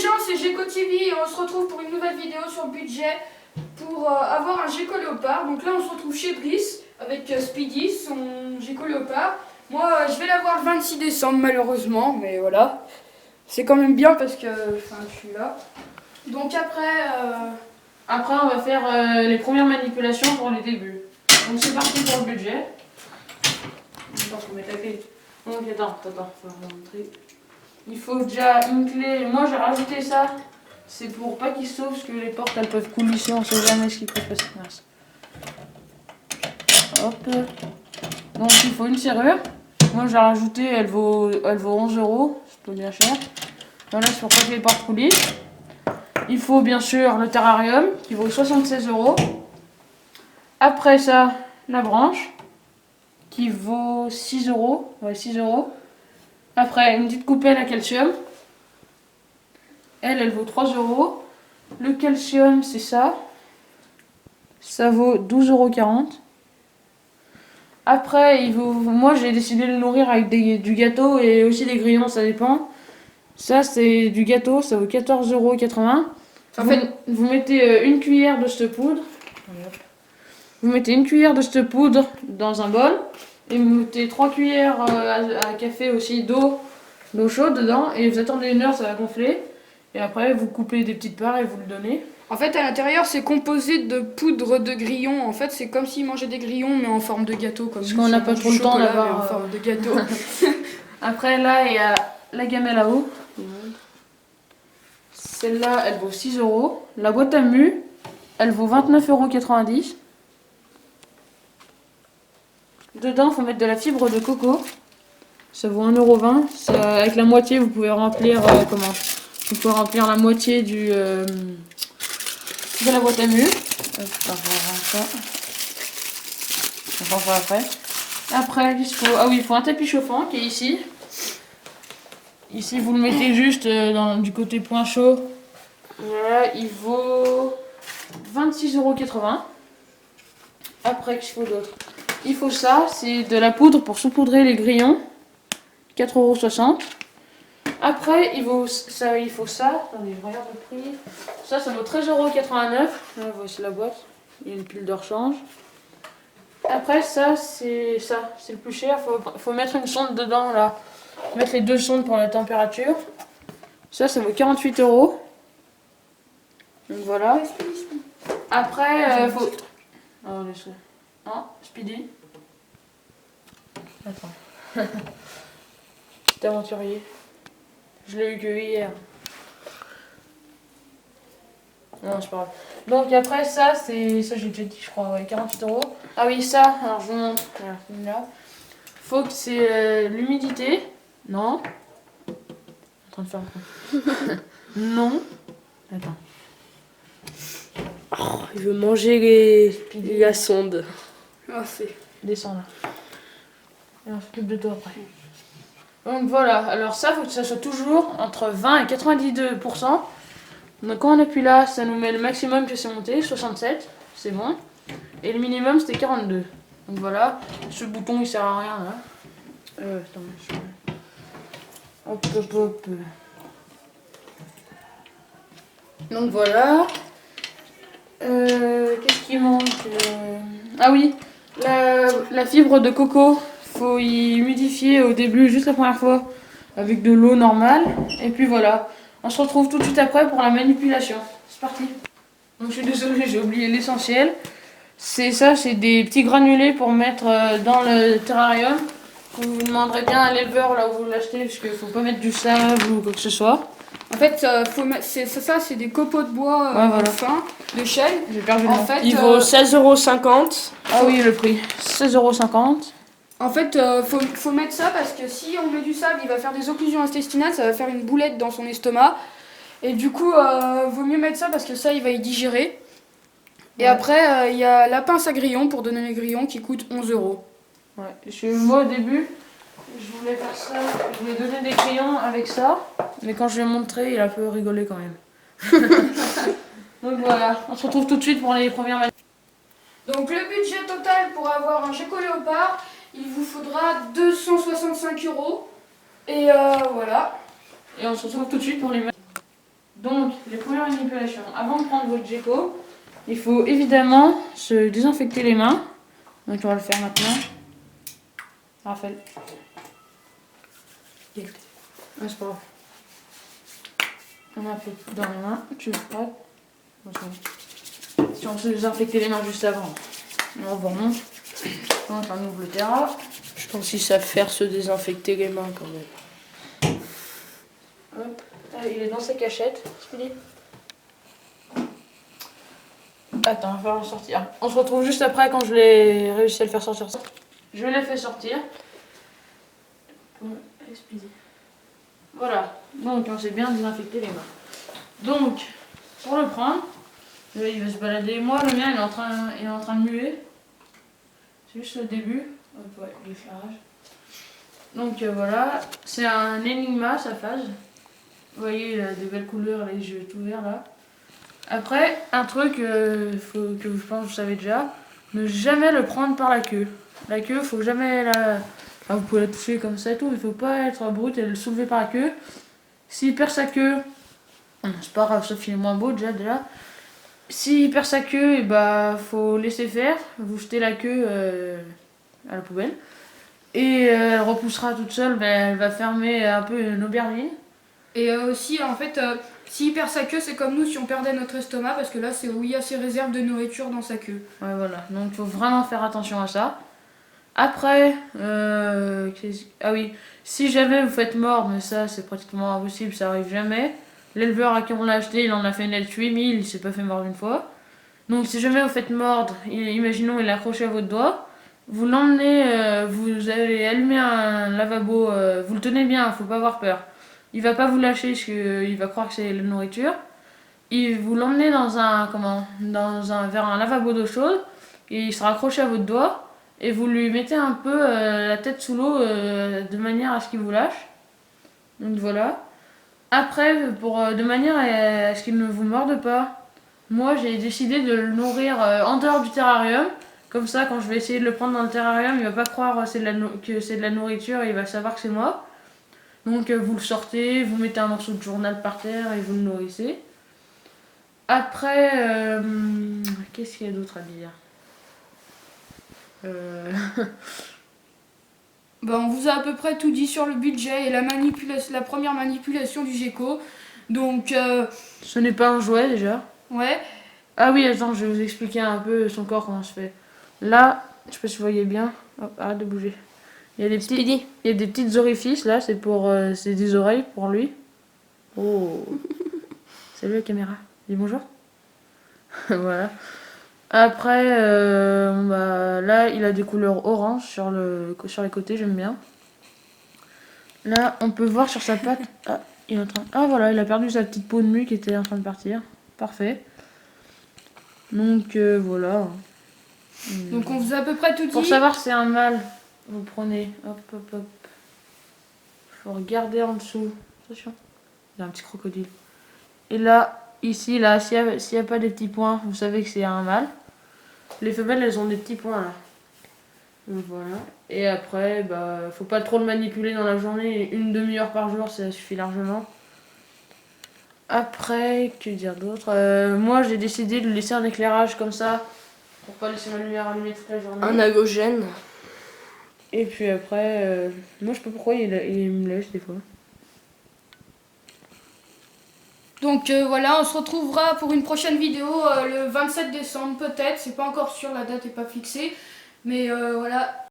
gens, c'est Gecko TV et on se retrouve pour une nouvelle vidéo sur le budget pour avoir un Gecko Léopard. Donc là, on se retrouve chez Brice avec Speedy, son Gecko Léopard. Moi, je vais l'avoir le 26 décembre malheureusement, mais voilà. C'est quand même bien parce que je suis là. Donc après on va faire les premières manipulations pour les débuts. Donc c'est parti pour le budget. Attends, faut mettre la clé. Donc attends, faut montrer. Il faut déjà une clé. Moi j'ai rajouté ça. C'est pour pas qu'il sauve parce que les portes elles peuvent coulisser, on sait jamais ce qui peut passer. Mince. Hop. Donc il faut une serrure. Moi j'ai rajouté, elle vaut 11 €, c'est pas bien cher. Voilà, c'est pour pas que les portes coulissent. Il faut bien sûr le terrarium qui vaut 76 €. Après ça, la branche qui vaut 6 €. Ouais, 6 €. Après, une petite coupelle à calcium. Elle vaut 3 €. Le calcium, c'est ça. Ça vaut 12,40 €. Après, moi j'ai décidé de le nourrir avec du gâteau et aussi des grillons, ça dépend. Ça, c'est du gâteau, ça vaut 14,80 €. En fait, vous mettez une cuillère de cette poudre. Vous mettez une cuillère de cette poudre dans un bol. Et vous mettez 3 cuillères à café aussi d'eau chaude dedans. Et vous attendez 1 heure, ça va gonfler. Et après, vous coupez des petites parts et vous le donnez. En fait, à l'intérieur, c'est composé de poudre de grillons. En fait, c'est comme s'ils mangeaient des grillons, mais en forme de gâteau. Comme parce qu'on n'a pas trop le temps d'avoir en forme de gâteau. Après, là, il y a la gamelle à eau. Celle-là, elle vaut 6 €. La boîte à mu, elle vaut 29,90 €. Dedans, il faut mettre de la fibre de coco. Ça vaut 1,20 €. Avec la moitié, vous pouvez remplir Vous pouvez remplir la moitié de la boîte à mu. On va après. Après, il faut un tapis chauffant qui est ici. Ici, vous le mettez juste du côté point chaud. Voilà, il vaut 26,80 €. Après, qu'est-ce qu'il faut d'autre? Il faut ça, c'est de la poudre pour saupoudrer les grillons. 4,60 €. Après, il faut ça. Attendez, je regarde le prix. Ça vaut 13,89 €. Là, voici la boîte. Il y a une pile de rechange. Après, c'est le plus cher. Faut mettre une sonde dedans, là. Mettre les 2 sondes pour la température. Ça vaut 48 €. Donc voilà. Après, faut. Oh, laisse-le. Non, Speedy. Attends. Petit aventurier. Je l'ai eu que hier. Non, c'est pas grave. Donc après, ça j'ai déjà dit, je crois, ouais, 48 €. Ah oui, ça, alors je vous montre. Voilà, là. Faut que c'est l'humidité. Non. En train de faire un peu. Non. Attends. Oh, il veut manger la sonde. Ah, c'est... Descends là. Et on s'occupe de toi après. Donc voilà, alors ça, faut que ça soit toujours entre 20 et 92%. Donc quand on appuie là, ça nous met le maximum que c'est monté, 67, c'est bon. Et le minimum, c'était 42. Donc voilà, ce bouton il sert à rien là. Attends, hop. Donc voilà. Qu'est-ce qui manque Ah oui, la fibre de coco, faut y humidifier au début, juste la première fois, avec de l'eau normale. Et puis voilà, on se retrouve tout de suite après pour la manipulation. C'est parti. Donc je suis désolée, j'ai oublié l'essentiel. C'est des petits granulés pour mettre dans le terrarium. Vous demanderez bien à l'éleveur là où vous l'achetez, parce qu'il faut pas mettre du sable ou quoi que ce soit. En fait, c'est des copeaux de bois fins, de chêne. J'ai perdu le nom. Il vaut 16,50 €. Ah oui, le prix. 16,50 €. En fait, faut mettre ça parce que si on met du sable, il va faire des occlusions intestinales, ça va faire une boulette dans son estomac. Et du coup, vaut mieux mettre ça parce que ça, il va y digérer. Et après, il y a la pince à grillons pour donner les grillons qui coûte 11 €. Ouais. Moi, au début, je voulais faire ça. Je voulais donner des grillons avec ça. Mais quand je lui ai montré, il a un peu rigolé quand même. Donc voilà, on se retrouve tout de suite pour les premières manipulations. Donc le budget total pour avoir un Gecko Léopard, il vous faudra 265 €. Et voilà. Et on se retrouve tout de suite pour les manipulations. les premières manipulations. Avant de prendre votre Geco, il faut évidemment se désinfecter les mains. Donc on va le faire maintenant. Raphaël. Ah, c'est pas grave. On a un peu dans les mains. Tu veux pas? Si on se désinfecter les mains juste avant, on vous remonte. Donc on ouvre le terrain. Je pense qu'ils savent faire se désinfecter les mains quand même. Hop. Ah, il est dans sa cachette. Speedy. Attends, on va falloir le sortir. On se retrouve juste après quand je l'ai réussi à le faire sortir. Je l'ai fait sortir. Speedy. Voilà. Donc on s'est bien désinfecté les mains. Donc, pour le prendre, il va se balader. Moi, le mien, il est en train de muer. C'est juste le début. Hop, ouais, l'éclairage. Donc voilà, c'est un Enigma sa phase. Vous voyez, il a des belles couleurs, les yeux tout verts là. Après, un truc que je pense que vous savez déjà, ne jamais le prendre par la queue. La queue, faut jamais la... Enfin, vous pouvez la toucher comme ça et tout, mais il faut pas être brut et le soulever par la queue. S'il perd sa queue, c'est pas grave, sauf qu'il est moins beau déjà. S'il perd sa queue, et bah faut laisser faire, vous jetez la queue à la poubelle. Et elle repoussera toute seule, elle va fermer un peu une aubergine. Et aussi, en fait, s'il perd sa queue, c'est comme nous si on perdait notre estomac, parce que là, c'est où il y a ses réserves de nourriture dans sa queue. Ouais, voilà, donc il faut vraiment faire attention à ça. Après, ah oui, si jamais vous faites mordre, mais ça c'est pratiquement impossible, ça arrive jamais. L'éleveur à qui on l'a acheté, il en a fait net 8000, il s'est pas fait mordre une fois. Donc si jamais vous faites mordre, imaginons il est accroché à votre doigt, vous l'emmenez, vous allez allumer un lavabo, vous le tenez bien, faut pas avoir peur. Il va pas vous lâcher parce qu'il va croire que c'est la nourriture. Vous l'emmenez vers un lavabo d'eau chaude et il sera accroché à votre doigt et vous lui mettez un peu la tête sous l'eau de manière à ce qu'il vous lâche. Donc voilà. Après, de manière à ce qu'il ne vous morde pas, moi j'ai décidé de le nourrir en dehors du terrarium. Comme ça, quand je vais essayer de le prendre dans le terrarium, il va pas croire que c'est de la nourriture et il va savoir que c'est moi. Donc vous le sortez, vous mettez un morceau de journal par terre et vous le nourrissez. Après, qu'est-ce qu'il y a d'autre à dire On vous a à peu près tout dit sur le budget et la première manipulation du Geco. Donc, ce n'est pas un jouet déjà. ouais. Ah oui, attends, je vais vous expliquer un peu son corps, comment se fait. Là, je sais pas si vous voyez bien. Hop, arrête de bouger. Il y a des petites orifices là, c'est des oreilles pour lui. Oh. Salut la caméra. Dis bonjour. Voilà. Après, là, il a des couleurs orange sur les côtés, j'aime bien. Là, on peut voir sur sa patte. Ah, voilà, il a perdu sa petite peau de mue qui était en train de partir. Parfait. Donc, voilà. Donc, on vous a à peu près tout dit. Pour savoir si c'est un mâle, vous prenez. Hop, hop, hop. Faut regarder en dessous. Attention. Il y a un petit crocodile. Et là, ici, là, s'il y a pas des petits points, vous savez que c'est un mâle. Les femelles, elles ont des petits points là. Donc voilà. Et après, faut pas trop le manipuler dans la journée. Une demi-heure par jour, ça suffit largement. Après, que dire d'autre moi, j'ai décidé de laisser un éclairage comme ça. Pour pas laisser ma lumière allumée toute la journée. Un halogène. Et puis après, moi, je sais pas pourquoi il me lèche des fois. Donc voilà, on se retrouvera pour une prochaine vidéo le 27 décembre peut-être. C'est pas encore sûr, la date est pas fixée. Mais voilà.